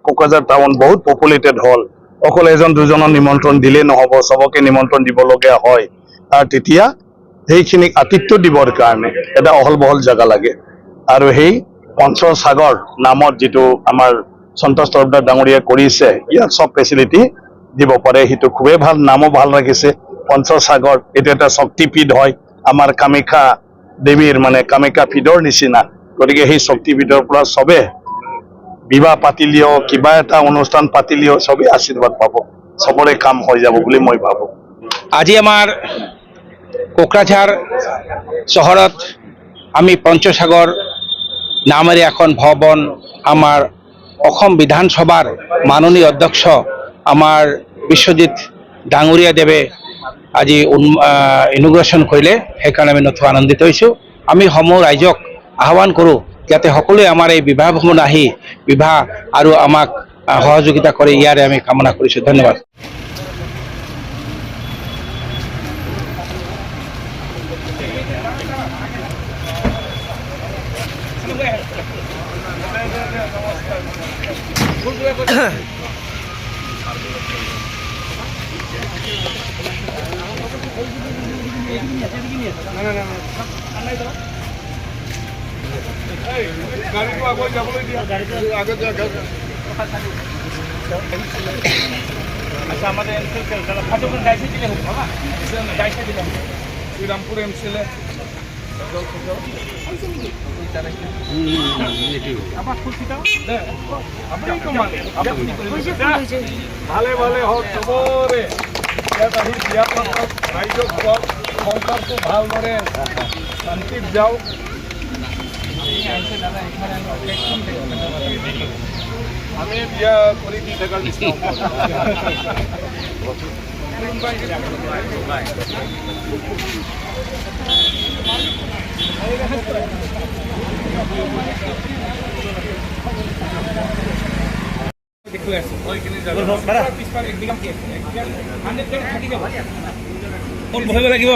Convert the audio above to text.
Kokrajhar town বহুত populated হল অকল এজন দুজনৰ নিমন্ত্ৰণ দিলেই নহব সবকে নিমন্ত্ৰণ দিবলগীয়া হয় আৰু তেতিয়া সেইখিনিক আতিথ্য দিবৰ কাৰণে এটা অহল বহল জায়গা লাগে আৰু সেই পঞ্চসাগৰ নামত যেটো আমাৰ সন্তোষ তৰফদাৰ ডাঙৰীয়া কৰিছে ইয়াত সব ফেসিলিটি দিব পাৰে সেইটো খুবেই ভাল নামও ভাল ৰাখিছে পঞ্চসাগৰ এটা এটা শক্তিপীঠ হয় আমাৰ কামাখ্যা দেৱীৰ মানে কামাখ্যা পীঠৰ নিচিনা গতিকে সেই শক্তিপীঠৰ পৰা সবে বিবাহ পাতিলিও কিবা এটা অনুষ্ঠান পাতিলিও সবে আশীৰ্বাদ পাব সবৰে কাম হৈ যাব বুলি মই ভাবো আজি আমাৰ কোকৰাঝাৰ চহৰত আমি পঞ্চসাগৰ নামেৰে এখন ভৱন আমাৰ অসম বিধানসভাৰ মাননীয় অধ্যক্ষ আমাৰ বিশ্বজিৎ ডাঙৰীয়া দেৱে আজি ইনোগ্ৰেশ্যন কৰিলে সেইকাৰণে আমি নথৈ আনন্দিত হৈছোঁ আমি সমূহ ৰাইজক আহ্বান কৰোঁ যাতে সকলোৱে আমাৰ এই বিবাহ ভ্ৰমণ আহি বিবাহ আৰু আমাক সহযোগিতা কৰে ইয়াৰে আমি কামনা কৰিছোঁ ধন্যবাদ শ্ৰীৰামপুৰ এমসিএলএ ভালে ভালে হওক চবৰে ইয়াত আহি বিয়া পাতক ৰাইজক কওক সংসাৰটো ভালদৰে শান্তিত যাওক আমি বিয়া কৰি দি থকাৰ বহিব লাগিব